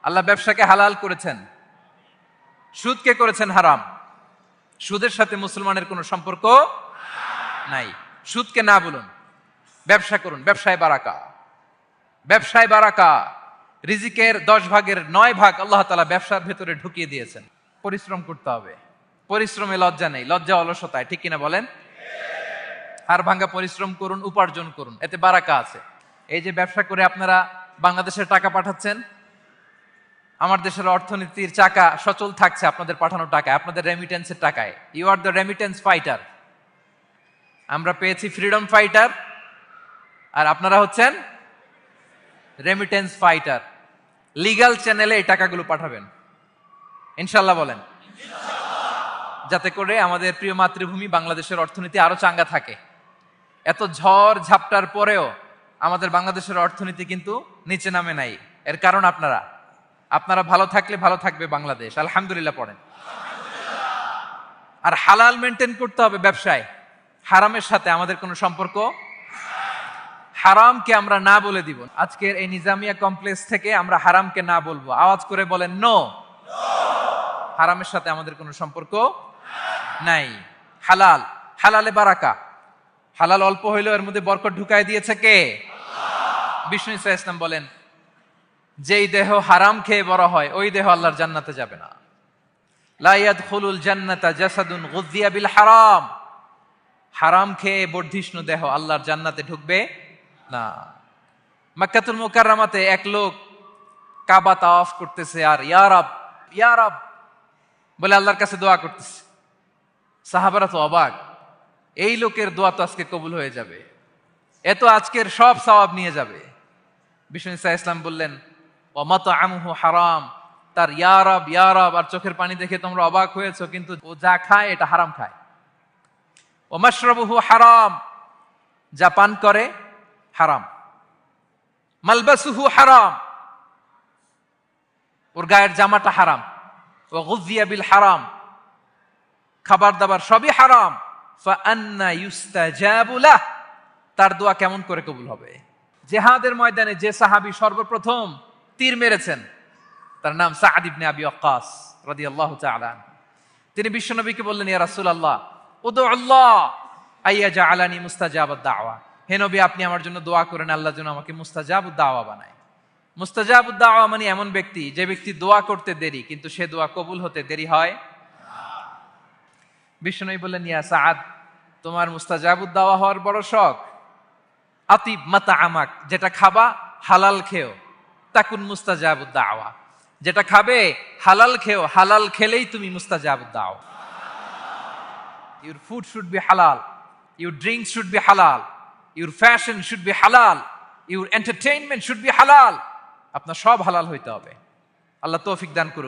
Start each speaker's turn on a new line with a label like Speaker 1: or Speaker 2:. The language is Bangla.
Speaker 1: আল্লাহ ব্যবসাকে হালাল করেছেন, সুদকে করেছেন হারাম। সুদের সাথে মুসলমানের কোনো সম্পর্ক নাই। সুদকে না বলুন, ব্যবসা করুন। ব্যবসায় বারাকা, ব্যবসায় বারাকা। রিজিকের 10 ভাগের 9 ভাগ আল্লাহ তাআলা ব্যবসার ভেতরে ঢুকিয়ে দিয়েছেন। পরিশ্রম করতে হবে, পরিশ্রমে লজ্জা নেই, লজ্জা অলসতায়, ঠিক কিনা বলেন? হাড় ভাঙ্গা পরিশ্রম করুন, উপার্জন করুন, এতে বারাকা আছে। এই যে ব্যবসা করে আপনারা বাংলাদেশের টাকা পাঠাচ্ছেন, আমার দেশের অর্থনীতির চাকা সচল থাকছে আপনাদের পাঠানো টাকায়, আপনাদের রেমিটেন্সের টাকায়। You are the remittance fighter. আমরা পেয়েছি ফ্রিডম ফাইটার, আর আপনারা হচ্ছেন রেমিটেন্স ফাইটার। লিগ্যাল চ্যানেলে এই টাকাগুলো পাঠাবেন ইনশাল্লাহ, বলেন, যাতে করে আমাদের প্রিয় মাতৃভূমি বাংলাদেশের অর্থনীতি আরো চাঙ্গা থাকে। এত ঝড় ঝাপটার পরেও আমাদের বাংলাদেশের অর্থনীতি কিন্তু নিচে নামে নাই। এর কারণ আপনারা ভালো থাকলে ভালো থাকবে বাংলাদেশ। আলহামদুলিল্লাহ পড়েন। আর হালাল মেনটেন করতে হবে ব্যবসায়। হারামের সাথে আমাদের কোনো সম্পর্ক, হারামকে আমরা না বলে দিব। আজকের এই নিজামিয়া কমপ্লেক্স থেকে আমরা হারামকে না বলবো। আওয়াজ করে বলেন নো। হারামের সাথে আমাদের কোনো সম্পর্ক নাই। হালাল, হালালে বারাকা। হালাল অল্প হইলেও এর মধ্যে বরকত ঢুকায় দিয়েছে কে? বিষ্ণু ইসা ইসলাম বলেন, যেই দেহ হারাম খেয়ে বড় হয় ওই দেহ আল্লাহর জান্নাতে যাবে না। লা ইয়াদখুলুল জান্নাতা জাসাদুন গুযিয়া বিল হারাম। হারাম খেয়ে বর্ধিষ্ণু দেহ আল্লাহর জান্নাতে ঢুকবে না। মক্কাতুল মুকাররমাতে এক লোক কাবা তাওয়াফ করতেছে আর ইয়া রব, ইয়া রব বলে আল্লাহর কাছে দোয়া করতেছে। সাহাবারা তো অবাক, এই লোকের দোয়া তো আজকে কবুল হয়ে যাবে, এ তো আজকের সব সওয়াব নিয়ে যাবে। বিষ্ণু ইসা ইসলাম বললেন, ওয়া মাতআমুহু হারাম। তার ইয়া রব, ইয়া রব আর চোখের পানি দেখে তোমরা অবাক হয়েছো, কিন্তু ও যা খায় এটা হারাম খায়। ওয়া মাশরাবুহু হারাম, যা পান করে হারাম। মালবাসুহু হারাম, ওর গায়ের জামাটা হারাম। ওয়া গুযিয়া বিল হারাম, খাবার দাবার সবই হারাম। ফাআন্না ইউস্তাজাবু লাহ, তার দোয়া কেমন করে কবুল হবে? জিহাদের ময়দানে যে সাহাবী সর্বপ্রথম তীর মেরেছেন তার নাম সাআদ ইবনে আবি ওয়াক্কাস রাদিয়াল্লাহু তাআলা। তিনি বিশ্বনবীকে বললেন, ইয়া রাসূলুল্লাহ উদু আল্লাহ আইয়াজআলানি মুস্তাজাবাদ দাওয়া। হে নবী, আপনি আমার জন্য দোয়া করেন আল্লাহ যেন আমাকে মুস্তাজাবুদ দাওয়া বানায়। মুস্তাজাবুদ দাওয়া মানে এমন ব্যক্তি যে ব্যক্তি দোয়া করতে দেরি কিন্তু সে দোয়া কবুল হতে দেরি হয়। বিশ্বনবী বললেন, ইয়া সাআদ, তোমার মুস্তাজাবুদ দাওয়া হওয়ার বড় শখ। আতিব মাতআমাক, যেটা খাবা হালাল খেও, তাকুন মুস্তাজাবুদ দাওয়া। যেটা খাবে হালাল খেও, হালাল খেলেই তুমি মুস্তাজাবুদ দাওয়া। Your food should be halal, your drinks should be halal, your fashion should be halal, your entertainment should be halal. আপনার সব হালাল হইতে হবে। আল্লাহ তৌফিক দান করুন।